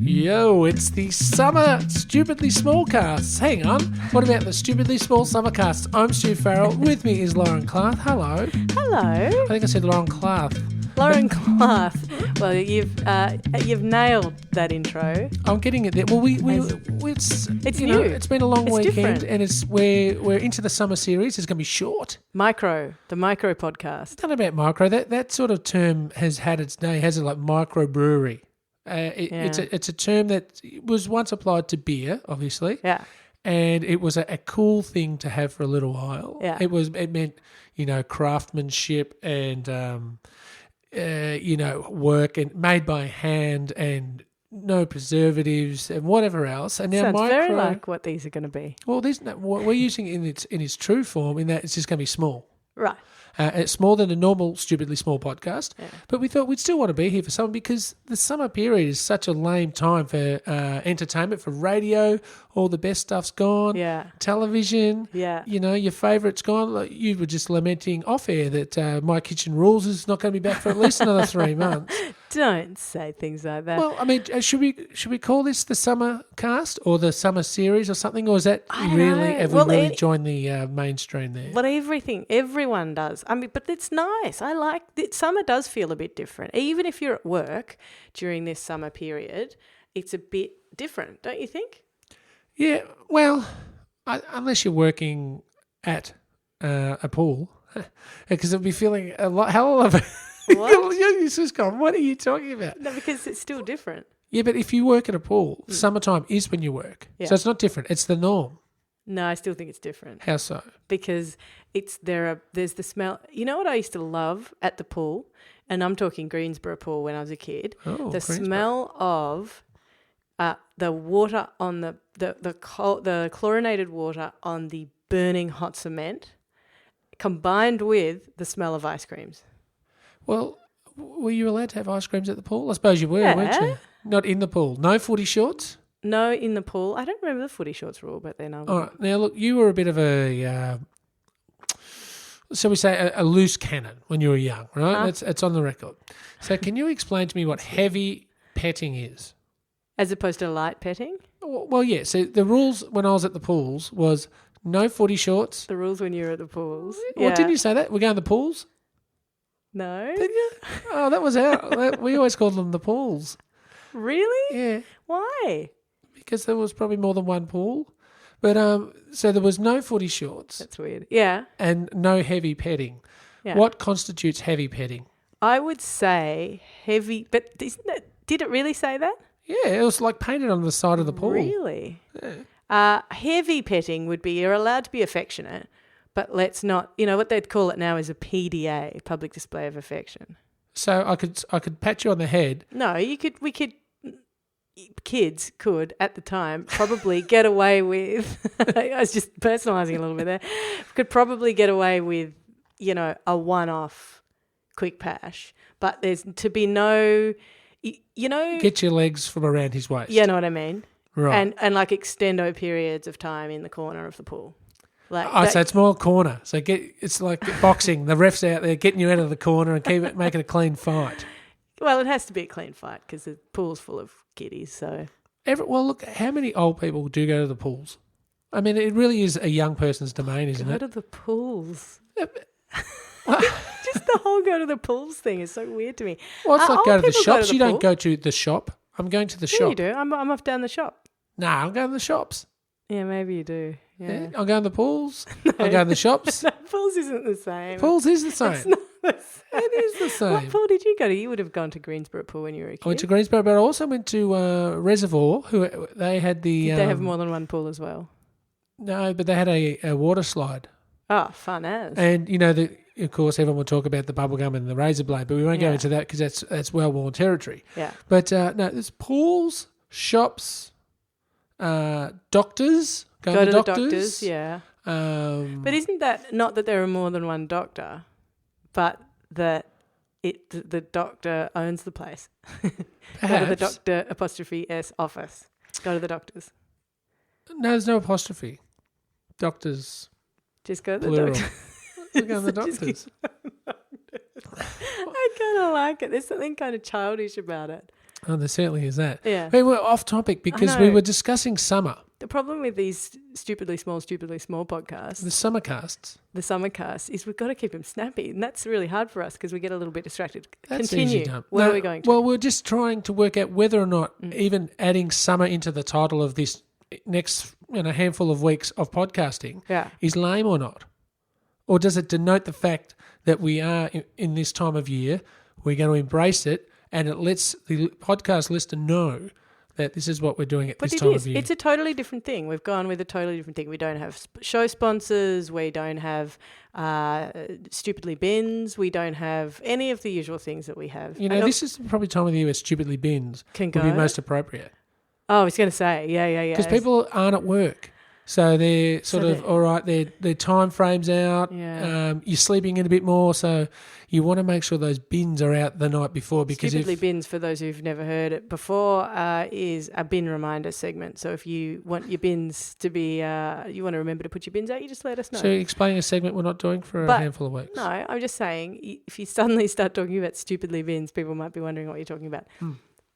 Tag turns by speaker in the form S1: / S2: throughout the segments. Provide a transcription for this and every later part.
S1: Yo, it's the summer Stupidly Smallcasts. Hang on, what about the Stupidly Small Summercasts? I'm Stu Farrell. With me is Lauren Clark. Hello.
S2: Hello.
S1: I think I said Lauren Clark.
S2: Lauren Clark. Well, you've nailed that intro.
S1: I'm getting it there. Well, it's
S2: new.
S1: It's been a long weekend,
S2: different.
S1: and we're into the summer series. It's going to be short.
S2: The micro podcast.
S1: Not about micro. That sort of term has had its day. Has it like micro brewery? It's a term that was once applied to beer, obviously.
S2: Yeah.
S1: And it was a cool thing to have for a little while.
S2: Yeah.
S1: It meant, craftsmanship and work and made by hand and no preservatives and whatever else. And now
S2: sounds very like what these are going to be.
S1: Well, we're using it in its true form in that it's just going to be small.
S2: Right.
S1: It's smaller than a normal Stupidly Small podcast, but we thought we'd still want to be here for someone because the summer period is such a lame time for entertainment, for radio. All the best stuff's gone.
S2: Yeah.
S1: Television.
S2: Yeah.
S1: Your favourite's gone. Like you were just lamenting off air that My Kitchen Rules is not going to be back for at least another 3 months.
S2: Don't say things like that.
S1: Well, I mean, should we call this the summer cast or the summer series or something, or is that really have we really joined the mainstream there?
S2: But everyone does. I mean, but it's nice. I like it. Summer does feel a bit different. Even if you're at work during this summer period, it's a bit different, don't you think?
S1: Yeah. Well, unless you're working at a pool, because it'll be feeling hell of a.
S2: What?
S1: You're just gone, what are you talking about?
S2: No, because it's still different.
S1: Yeah, but if you work at a pool, summertime is when you work. Yeah. So it's not different. It's the norm.
S2: No, I still think it's different.
S1: How so?
S2: Because there's the smell. You know what I used to love at the pool? And I'm talking Greensboro pool when I was a kid.
S1: Oh,
S2: the smell of the water on the chlorinated water on the burning hot cement combined with the smell of ice creams.
S1: Well, were you allowed to have ice creams at the pool? I suppose you were, weren't you? Not in the pool. No footy shorts?
S2: No, in the pool. I don't remember the footy shorts rule, but then I was.
S1: All right. Now, look, you were a bit of a, shall we say, a loose cannon when you were young, right? It's on the record. So can you explain to me what heavy petting is? As
S2: opposed to light petting?
S1: Well, yeah. So the rules when I was at the pools was no footy shorts.
S2: The rules when you were at the pools.
S1: Well, didn't you say that? We're going to the pools?
S2: No.
S1: Did you? Oh, that was we always called them the pools.
S2: Really?
S1: Yeah.
S2: Why?
S1: Because there was probably more than one pool. But so there was no footy shorts.
S2: That's weird. Yeah.
S1: And no heavy petting. Yeah. What constitutes heavy petting?
S2: I would say heavy, but did it really say that?
S1: Yeah, it was like painted on the side of the pool.
S2: Really?
S1: Yeah.
S2: Heavy petting would be you're allowed to be affectionate, but let's not, what they'd call it now is a PDA, public display of affection.
S1: So I could pat you on the head.
S2: No, kids could at the time probably get away with, I was just personalising a little bit there, could probably get away with, a one-off quick pash, but there's to be no,
S1: Get your legs from around his waist.
S2: You know what I mean?
S1: Right.
S2: And like extendo periods of time in the corner of the pool.
S1: So it's more corner. So it's like boxing. The ref's out there getting you out of the corner and making a clean fight.
S2: Well, it has to be a clean fight because the pool's full of kiddies. So.
S1: Well, look, how many old people do go to the pools? I mean, it really is a young person's domain, isn't it?
S2: Go to the pools. Just the whole go to the pools thing is so weird to me.
S1: Well, it's like go to the shops. You don't go to the shop. I'm going to the shop.
S2: You do. I'm off down the shop.
S1: Nah, I'm going to the shops.
S2: Yeah, maybe you do. Yeah.
S1: I'm going to the pools. No. I'm going to the shops.
S2: No, pools isn't the same.
S1: Pools is the same.
S2: It's not the same.
S1: It is the same.
S2: What pool did you go to? You would have gone to Greensboro pool when you were a kid.
S1: I went to Greensboro, but I also went to Reservoir. They had the.
S2: Did they have more than one pool as well?
S1: No, but they had a water slide.
S2: Oh, fun as.
S1: And of course, everyone will talk about the bubblegum and the razor blade, but we won't go into that because that's well-worn territory.
S2: Yeah.
S1: But no, there's pools, shops, doctors.
S2: Go to the doctors, yeah. But isn't that not that there are more than one doctor, but that the doctor owns the place? Go to the doctor '(s) office. Go to the doctors.
S1: No, there's no apostrophe. Doctors.
S2: Just go to the
S1: plural.
S2: doctor.
S1: Look at the doctors.
S2: I kind of like it. There's something kind of childish about it.
S1: Oh, there certainly is that.
S2: Yeah.
S1: Hey, we're off topic because we were discussing summer.
S2: The problem with these stupidly small podcasts,
S1: The Summercasts,
S2: is we've got to keep them snappy. And that's really hard for us because we get a little bit distracted.
S1: That's
S2: Continue.
S1: easy done.
S2: Where are we going to?
S1: Well, we're just trying to work out whether or not even adding summer into the title of this next handful of weeks of podcasting is lame or not. Or does it denote the fact that we are in this time of year, we're going to embrace it, and it lets the podcast listener know that this is what we're doing at this time of year.
S2: It's a totally different thing. We've gone with a totally different thing. We don't have show sponsors. We don't have Stupidly Bins. We don't have any of the usual things that we have.
S1: This is probably time of the year where Stupidly Bins would be most appropriate.
S2: Oh, I was going to say, yeah.
S1: Because people aren't at work. So they're all right, their time frame's out, you're sleeping in a bit more, so you want to make sure those bins are out the night before. Because
S2: Stupidly Bins, for those who've never heard it before, is a bin reminder segment. So if you want your bins to be, you want to remember to put your bins out, you just let us know.
S1: So explaining a segment we're not doing for a handful of weeks.
S2: No, I'm just saying, if you suddenly start talking about Stupidly Bins, people might be wondering what you're talking about.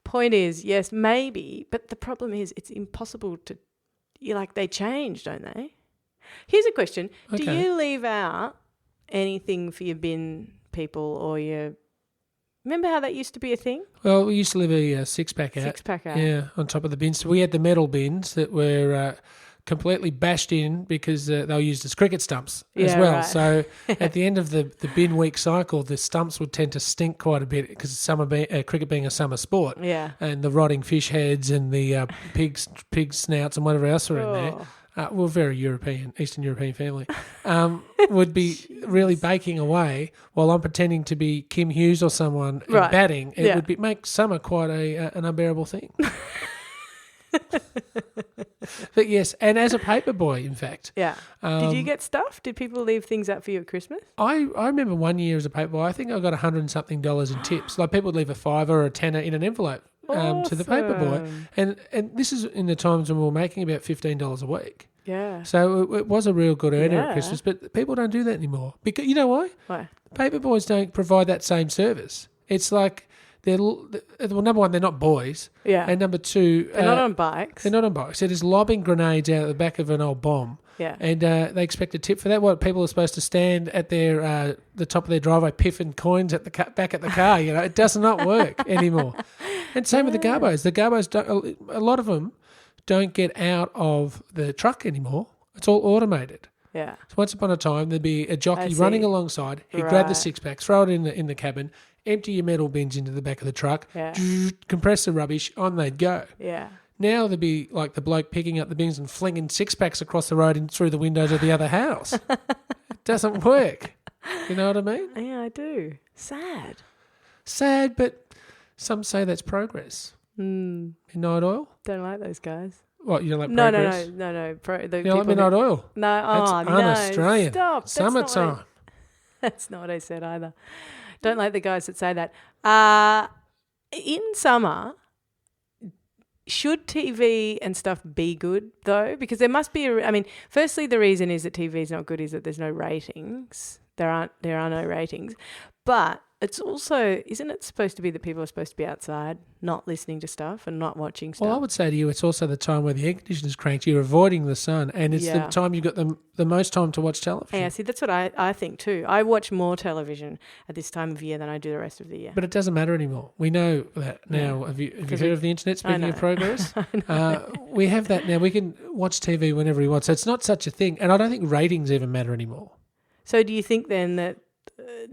S2: Point is, yes, maybe, but the problem is it's impossible to... they change, don't they? Here's a question.
S1: Okay.
S2: Do you leave out anything for your bin people or your... Remember how that used to be a thing?
S1: Well, we used to leave a six-pack out.
S2: Six-pack out.
S1: Yeah, on top of the bins. So we had the metal bins that were completely bashed in because they were used as cricket stumps as well. Right. So at the end of the bin week cycle, the stumps would tend to stink quite a bit because cricket being a summer sport.
S2: Yeah.
S1: And the rotting fish heads and the pig snouts and whatever else were in there. We're a very Eastern European family, would be really baking away while I'm pretending to be Kim Hughes or someone and batting. It would make summer quite an unbearable thing. But yes, and as a paper boy, in fact.
S2: Yeah. Did you get stuff? Did people leave things out for you at Christmas?
S1: I remember one year as a paper boy, I think I got $100 and something in tips. Like people would leave a $5 or a $10 in an envelope to the paper boy. And this is in the times when we were making about $15 a week.
S2: Yeah.
S1: So it was a real good earner at Christmas, but people don't do that anymore. Because you know why?
S2: Why?
S1: Paper boys don't provide that same service. It's like... number one, they're not boys.
S2: Yeah.
S1: And number two...
S2: They're not on bikes.
S1: They're not on bikes. They're just lobbing grenades out of the back of an old bomb.
S2: Yeah.
S1: And they expect a tip for that. What, people are supposed to stand at their the top of their driveway piffing coins at the back at the car. It does not work anymore. And same with the garbos. The garbos, a lot of them don't get out of the truck anymore. It's all automated.
S2: Yeah.
S1: So once upon a time, there'd be a jockey running alongside. He'd grab the six-pack, throw it in the cabin, empty your metal bins into the back of the truck, compress the rubbish, on they'd go.
S2: Yeah.
S1: Now there'd be like the bloke picking up the bins and flinging six-packs across the road and through the windows of the other house. It doesn't work. You know what I mean?
S2: Yeah, I do. Sad,
S1: but some say that's progress. Midnight Oil?
S2: Don't like those guys.
S1: What, you don't like progress?
S2: No.
S1: You don't like Midnight Oil?
S2: No,
S1: that's un-Australian.
S2: Stop.
S1: Summertime.
S2: That's not what I said either. Don't like the guys that say that. In summer, should TV and stuff be good, though? Because there must be firstly, the reason is that TV is not good is that there's no ratings. There are no ratings. But it's also, isn't it supposed to be that people are supposed to be outside, not listening to stuff and not watching stuff?
S1: Well, I would say to you, it's also the time where the air conditioner's cranked, you're avoiding the sun, and it's the time you've got the most time to watch television.
S2: Yeah, see, that's what I think too. I watch more television at this time of year than I do the rest of the year.
S1: But it doesn't matter anymore. We know that now. Have you heard of the internet, speaking of progress? We have that now. We can watch TV whenever we want. So it's not such a thing. And I don't think ratings even matter anymore.
S2: So do you think then that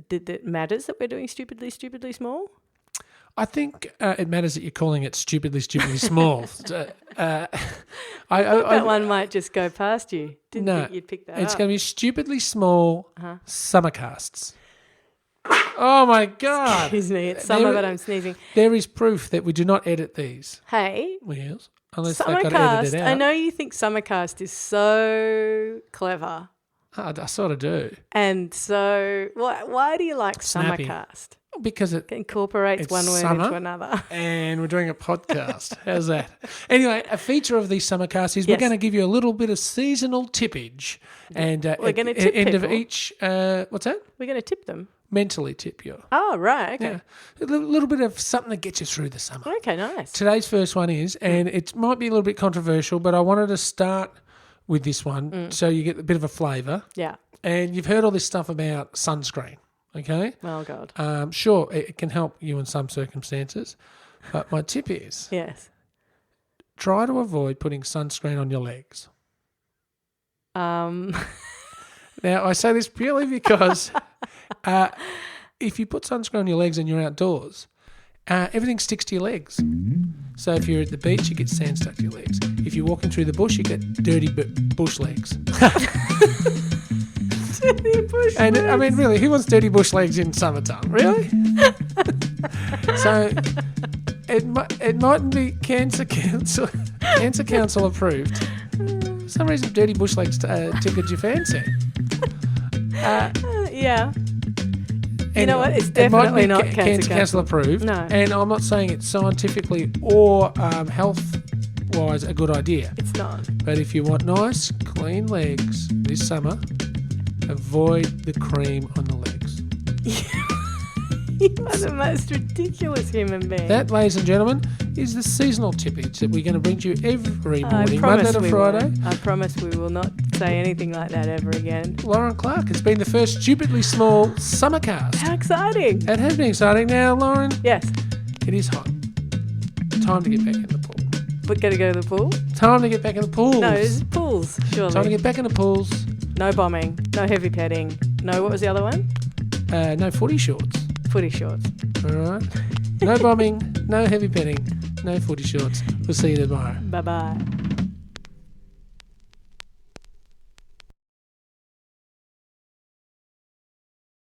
S2: it matters that we're doing Stupidly Small?
S1: I think it matters that you're calling it Stupidly Small.
S2: I thought that one might just go past you. Didn't think you'd pick that up.
S1: It's going to be Stupidly Small Summercasts. Oh, my God.
S2: Excuse me. It's summer, but I'm sneezing.
S1: There is proof that we do not edit these.
S2: Hey.
S1: Yes. Unless they've got to edit it out.
S2: I know you think Summercast is so clever.
S1: I sort of do.
S2: And so why do you like
S1: Snappy.
S2: Summercast?
S1: Because it
S2: incorporates one word into another.
S1: And we're doing a podcast. How's that? Anyway, a feature of these Summercasts is we're going to give you a little bit of seasonal tippage. And
S2: we're going to tip
S1: end
S2: people.
S1: of each, what's that?
S2: We're going to tip them.
S1: mentally tip you.
S2: Oh, right. Okay.
S1: Yeah. A little bit of something that gets you through the summer.
S2: Okay, nice.
S1: Today's first one is, and it might be a little bit controversial, but I wanted to start with this one so you get a bit of a flavour.
S2: Yeah.
S1: And you've heard all this stuff about sunscreen, okay?
S2: Oh, God.
S1: Sure, it can help you in some circumstances, but my tip is
S2: Yes.
S1: try to avoid putting sunscreen on your legs. Now, I say this purely because if you put sunscreen on your legs and you're outdoors, everything sticks to your legs. So if you're at the beach, you get sand stuck to your legs. If you're walking through the bush, you get dirty bush legs.
S2: Dirty bush
S1: And
S2: legs.
S1: I mean, really, who wants dirty bush legs in summertime? Really? So it mightn't be Cancer Council approved. For some reason, dirty bush legs tickled your fancy.
S2: Yeah. You know what? It's
S1: it might
S2: definitely
S1: be
S2: not
S1: Cancer Council approved.
S2: No.
S1: And I'm not saying it's scientifically or health-wise a good idea.
S2: It's not.
S1: But if you want nice, clean legs this summer, avoid the cream on the legs.
S2: You are the most ridiculous human being.
S1: That, ladies and gentlemen, is the seasonal tippage that we're going to bring to you every morning, Monday to Friday.
S2: I promise we will not say anything like that ever again.
S1: Lauren Clark, it's been the first Stupidly Small Summercast.
S2: How exciting.
S1: It has been exciting. Now, Lauren,
S2: Yes.
S1: it is hot. Time to get back in the pool.
S2: But gotta go to the pool?
S1: Time to get back in the pools.
S2: No, it's pools, surely.
S1: Time to get back in the pools.
S2: No bombing, no heavy petting, no, what was the other one?
S1: No footy shorts.
S2: Footy shorts.
S1: All right. No bombing, no heavy petting, no footy shorts. We'll see you tomorrow.
S2: Bye-bye.